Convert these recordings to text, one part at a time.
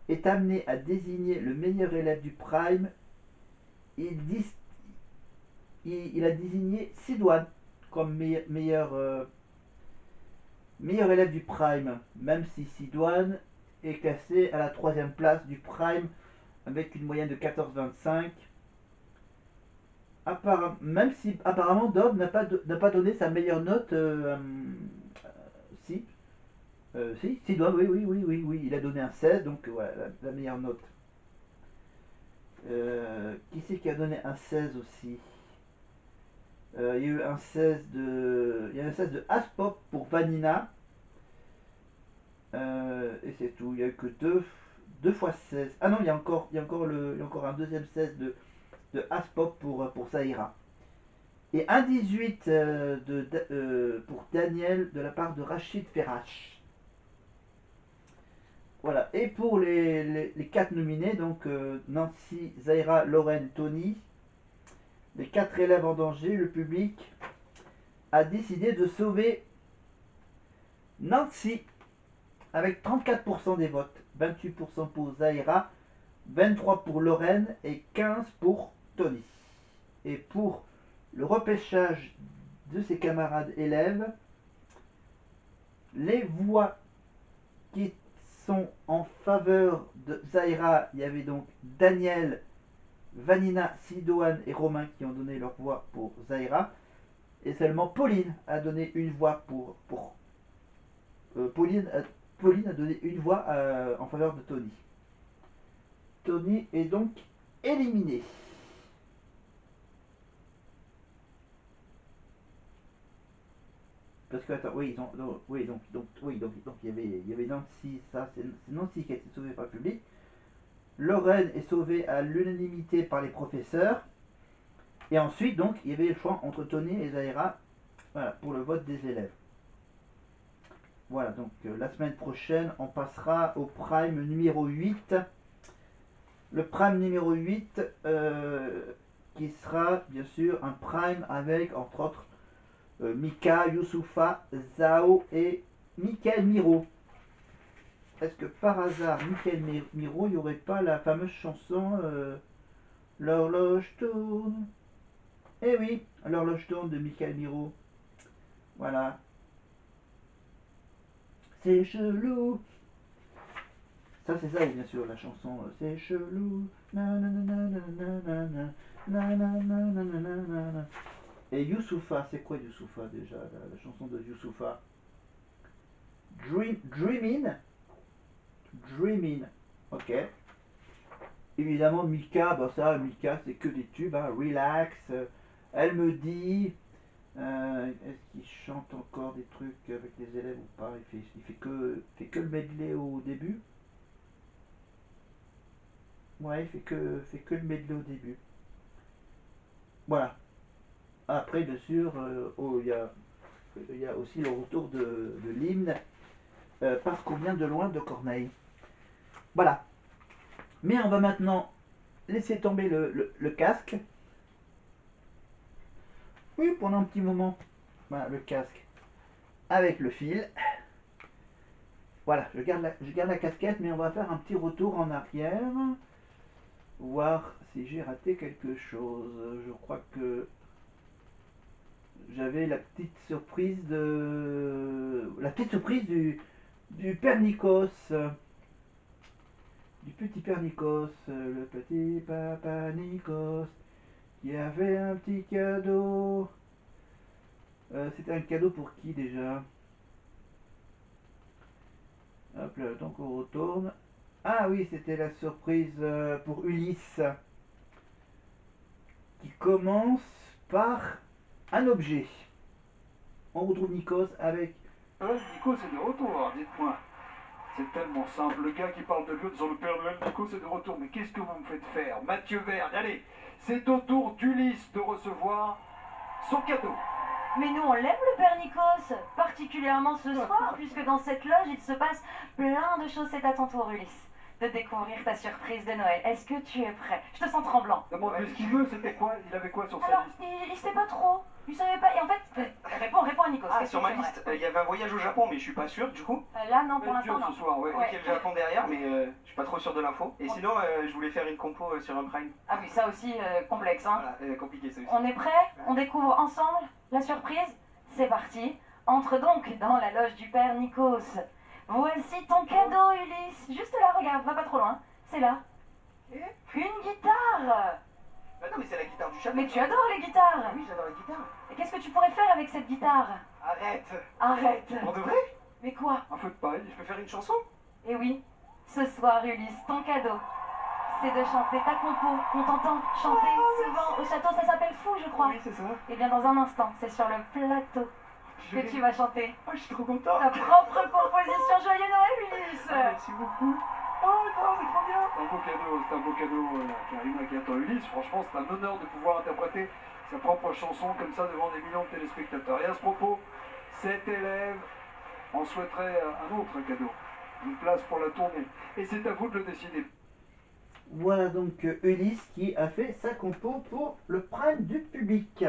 est amené à désigner le meilleur élève du Prime, il a désigné Sidoine comme meilleur élève du Prime, même si Sidoine est classé à la troisième place du Prime avec une moyenne de 14,25. Même si apparemment Dob n'a pas donné sa meilleure note. Si, Sidoine, oui, il a donné un 16, donc voilà, la meilleure note. Qui c'est qui a donné un 16 aussi? Il y a eu un 16 de. Il y a un 16 de Aspop pour Vanina. Et c'est tout. Il n'y a eu que 2 fois 16. Ah non, il y a encore un deuxième 16 de Aspop pour Zaira. Et un 18 pour Daniel de la part de Rachid Ferrache. Voilà. Et pour les 4 nominés, donc Nancy, Zaira, Lorraine, Tony, les 4 élèves en danger, le public a décidé de sauver Nancy avec 34% des votes. 28% pour Zaira, 23 pour Lorraine et 15 pour Tony. Et pour le repêchage de ses camarades élèves, les voix qui sont en faveur de Zaira, il y avait donc Daniel, Vanina, Sidoine et Romain qui ont donné leur voix pour Zaira. Et seulement Pauline a donné une voix Pauline a donné une voix en faveur de Tony. Tony est donc éliminé. Parce que attends, oui, donc il y avait Nancy, ça c'est Nancy qui a été sauvée par le public. Lorraine est sauvée à l'unanimité par les professeurs. Et ensuite, donc, il y avait le choix entre Tony et Zaira, voilà, pour le vote des élèves. Voilà, donc la semaine prochaine, on passera au prime numéro 8. Le prime numéro 8, qui sera bien sûr un prime avec, entre autres, Mika, Youssoufa, Zao et Michael Miro. Est-ce que par hasard, Michael Miro, il n'y aurait pas la fameuse chanson L'horloge tourne? Eh oui, l'horloge tourne de Michael Miro. Voilà. C'est chelou. Ça, c'est ça, bien sûr, la chanson. C'est chelou. Et Youssoufa, c'est quoi Youssoufa déjà, la chanson de Youssoufa? Dreamin'. Dreamin'. Ok. Évidemment, Mika, bah ça, Mika, c'est que des tubes. Hein. Relax. Elle me dit. Est-ce qu'il chante encore des trucs avec les élèves ou pas? Fait que le medley au début. Ouais, fait que le medley au début. Voilà. Après, bien sûr, il y a aussi le retour de l'hymne parce qu'on vient de loin de Corneille. Voilà. Mais on va maintenant laisser tomber le casque. Oui, pendant un petit moment. Voilà, le casque avec le fil. Voilà, je garde la casquette, mais on va faire un petit retour en arrière. Voir si j'ai raté quelque chose. Je crois que j'avais la petite surprise du père Nikos, du petit père Nikos, le petit papa Nikos, qui avait un petit cadeau. C'était un cadeau pour qui déjà? Hop là, donc on retourne. Ah oui, c'était la surprise pour Ulysse, qui commence par un objet. On retrouve Nikos avec. Nico, c'est de retour, dites-moi. C'est tellement simple, le gars qui parle de Dieu sur le Père Noël, Nico, c'est de retour. Mais qu'est-ce que vous me faites faire? Mathieu Vergne, allez, c'est au tour d'Ulysse de recevoir son cadeau. Mais nous, on l'aime, le Père Nikos, particulièrement ce soir, puisque dans cette loge, il se passe plein de choses. C'est à ton tour, Ulysse, de découvrir ta surprise de Noël. Est-ce que tu es prêt? Je te sens tremblant. Demande-lui ce qu'il veut, c'était quoi? Il avait quoi sur sa Alors, liste? il sait pas trop. Tu savais pas. Et en fait, réponds à Nikos. Ah, qu'est-ce sur que ma tu aimerais liste, il y avait un voyage au Japon, mais je suis pas sûr du coup. Là, non, pour Ça va être l'instant, dur non. ce soir, ouais. Ouais. Ok, le Japon derrière, mais je suis pas trop sûr de l'info. Et sinon, je voulais faire une compo sur un Prime. Ah oui, ça aussi, complexe, hein. Voilà, compliqué ça aussi. On est prêt? On découvre ensemble la surprise? C'est parti. Entre donc dans la loge du père Nikos. Voici ton cadeau, Ulysse. Juste là, regarde, va pas trop loin. C'est là. Et Une guitare. Bah non, mais c'est la guitare du château. Mais tu adores les guitares. Ah oui, j'adore la guitare. Et qu'est-ce que tu pourrais faire avec cette guitare? Arrête. Arrête. Pour de vrai? Mais quoi? Un feu de paille. Je peux faire une chanson? Eh oui, ce soir, Ulysse, ton cadeau, c'est de chanter ta compo qu'on t'entend chanter souvent au château. Ça s'appelle Fou, je crois. Oui, c'est ça. Eh bien, dans un instant, c'est sur le plateau que tu vas chanter Oh, je suis trop content. ta propre composition. Joyeux Noël, Ulysse. Ah, merci beaucoup. Oh non, c'est trop bien. C'est un beau cadeau qui arrive à qui attend Ulysse. Franchement, c'est un honneur de pouvoir interpréter sa propre chanson comme ça devant des millions de téléspectateurs. Et à ce propos, cet élève en souhaiterait un autre cadeau, une place pour la tournée. Et c'est à vous de le décider. Voilà donc Ulysse qui a fait sa compo pour le prime du public.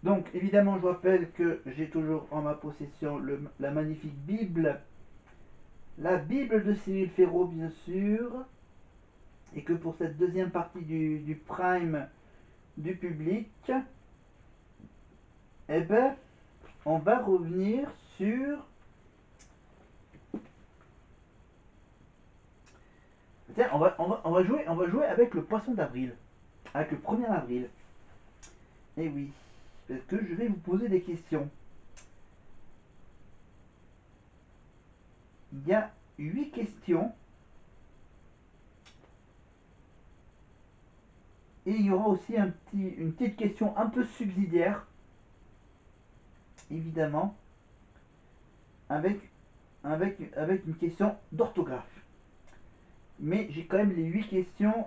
Donc évidemment je rappelle que j'ai toujours en ma possession la magnifique Bible, la Bible de Cyril Ferraud bien sûr, et que pour cette deuxième partie du prime du public, eh ben on va revenir sur... Tiens, on va jouer avec le poisson d'avril, avec le 1er avril. Eh oui, parce que je vais vous poser des questions. Il y a 8 questions. Et il y aura aussi une petite question un peu subsidiaire, évidemment, avec une question d'orthographe. Mais j'ai quand même les 8 questions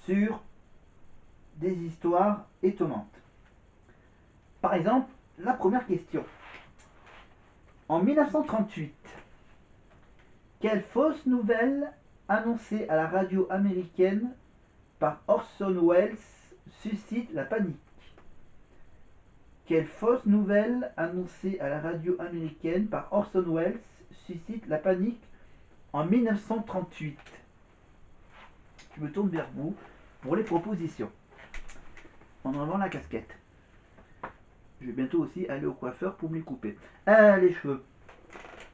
sur des histoires étonnantes. Par exemple, la première question. En 1938, quelle fausse nouvelle annoncée à la radio américaine par Orson Welles suscite la panique? Quelle fausse nouvelle annoncée à la radio américaine par Orson Welles suscite la panique en 1938? Je me tourne vers vous pour les propositions. En enlevant la casquette. Je vais bientôt aussi aller au coiffeur pour me les couper. Les cheveux.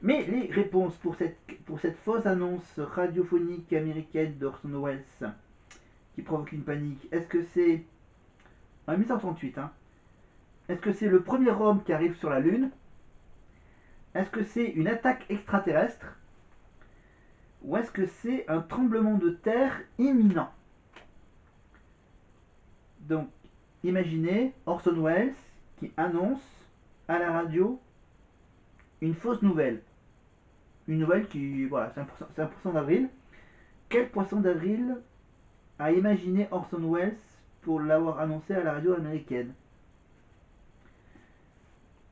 Mais les réponses pour cette fausse annonce radiophonique américaine d'Orson Welles qui provoque une panique, est-ce que c'est en 1938 Est-ce que c'est le premier homme qui arrive sur la Lune? Est-ce que c'est une attaque extraterrestre? Ou est-ce que c'est un tremblement de terre imminent? Donc, imaginez Orson Welles qui annonce à la radio une fausse nouvelle. Une nouvelle qui, voilà, c'est un poisson d'avril. Quel poisson d'avril a imaginé Orson Welles pour l'avoir annoncé à la radio américaine?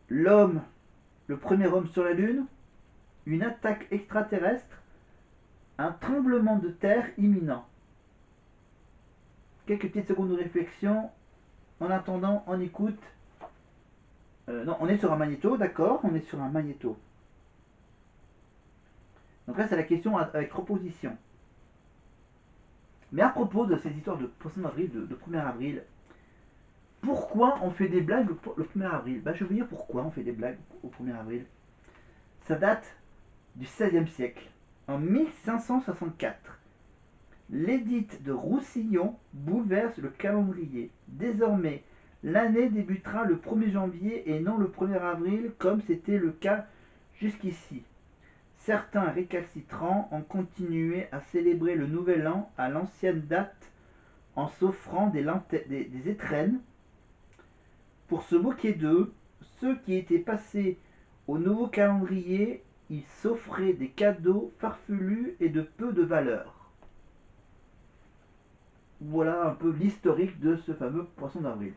L'homme, le premier homme sur la Lune, une attaque extraterrestre, un tremblement de terre imminent. Quelques petites secondes de réflexion. En attendant, on écoute. Non, on est sur un magnéto, d'accord, on est sur un magnéto. Donc là, c'est la question avec proposition. Mais à propos de ces histoires de poisson d'avril, de 1er avril, pourquoi on fait des blagues le 1er avril? Je vais vous dire pourquoi on fait des blagues au 1er avril. Ça date du XVIe siècle. En 1564, l'édit de Roussillon bouleverse le calendrier. Désormais, l'année débutera le 1er janvier et non le 1er avril comme c'était le cas jusqu'ici. Certains récalcitrants ont continué à célébrer le nouvel an à l'ancienne date en s'offrant des étrennes. Pour se moquer d'eux, ceux qui étaient passés au nouveau calendrier, ils s'offraient des cadeaux farfelus et de peu de valeur. Voilà un peu l'historique de ce fameux poisson d'avril.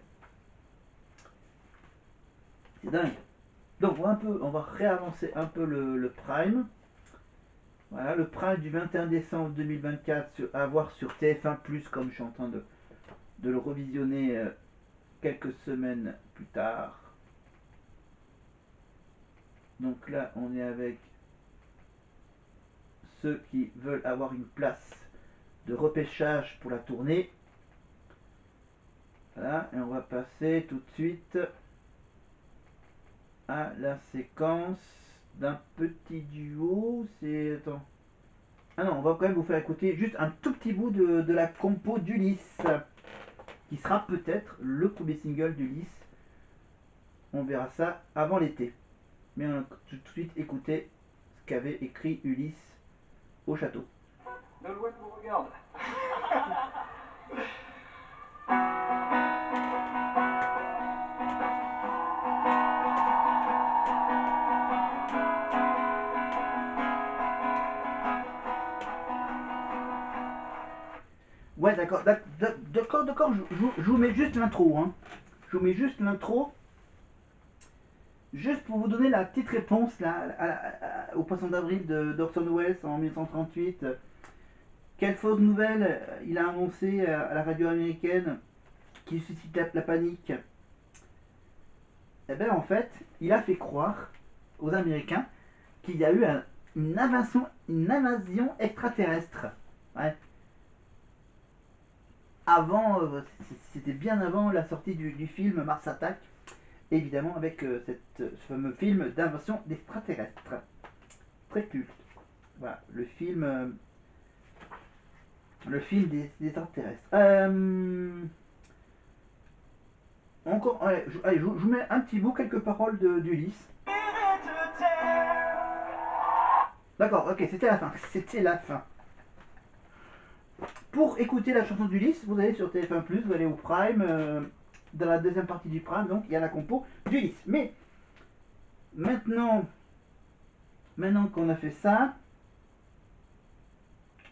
C'est dingue. Donc on va réavancer un peu le prime. Voilà, le prime du 21 décembre 2024 à voir sur TF1+, comme je suis en train de le revisionner quelques semaines plus tard. Donc là, on est avec ceux qui veulent avoir une place de repêchage pour la tournée. Voilà, et on va passer tout de suite à la séquence d'un petit duo. C'est... Attends. Ah non, on va quand même vous faire écouter juste un tout petit bout de la compo d'Ulysse, qui sera peut-être le premier single d'Ulysse. On verra ça avant l'été. Mais on va tout de suite écouter ce qu'avait écrit Ulysse au château. Nolwenn vous regarde. Ouais, d'accord, je vous mets juste l'intro. Hein. Je vous mets juste l'intro. Juste pour vous donner la petite réponse là, au poisson d'avril d'Orson Welles en 1938. Quelle fausse nouvelle il a annoncé à la radio américaine qui suscite la panique? Eh bien, en fait, il a fait croire aux Américains qu'il y a eu une invasion extraterrestre. Ouais. Avant, c'était bien avant la sortie du film Mars Attack, évidemment avec ce fameux film d'invasion d'extraterrestres. Très culte. Voilà, le film des extraterrestres. Encore, allez, je vous mets un petit bout, quelques paroles d'Ulysse. D'accord, ok, c'était la fin. C'était la fin. Pour écouter la chanson d'Ulysse, vous allez sur TF1+, vous allez au Prime, dans la deuxième partie du Prime, donc il y a la compo d'Ulysse. Mais maintenant qu'on a fait ça,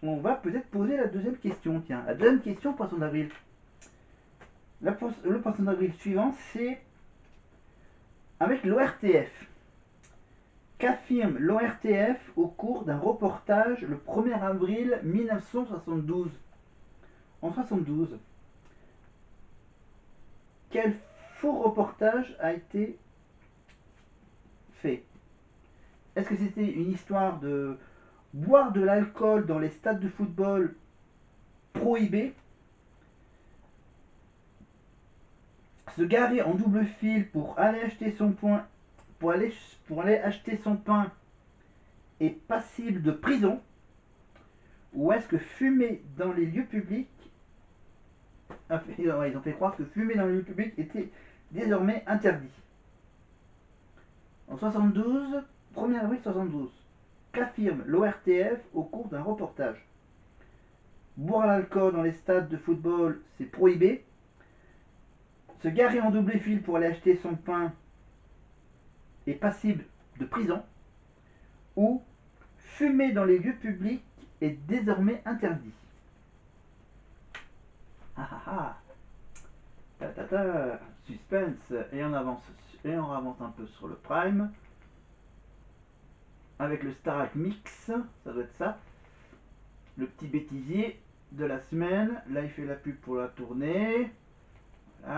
on va peut-être poser la deuxième question. Tiens, la deuxième question, poisson d'avril. Le poisson d'avril suivant, c'est avec l'ORTF. Qu'affirme l'ORTF au cours d'un reportage le 1er avril 1972? En 72, quel faux reportage a été fait? Est-ce que c'était une histoire de boire de l'alcool dans les stades de football prohibés, se garer en double fil pour aller acheter son pain, pour aller acheter son pain est passible de prison, ou est-ce que fumer dans les lieux publics, ils ont fait croire que fumer dans les lieux publics était désormais interdit. En 72, 1er avril 72, qu'affirme l'ORTF au cours d'un reportage? Boire l'alcool dans les stades de football, c'est prohibé. Se garer en double fil pour aller acheter son pain est passible de prison. Ou fumer dans les lieux publics est désormais interdit. Ah ah ah. Ta ta ta. Suspense. Et on avance un peu sur le Prime. Avec le Starac Mix, ça doit être ça. Le petit bêtisier de la semaine. Là, il fait la pub pour la tournée.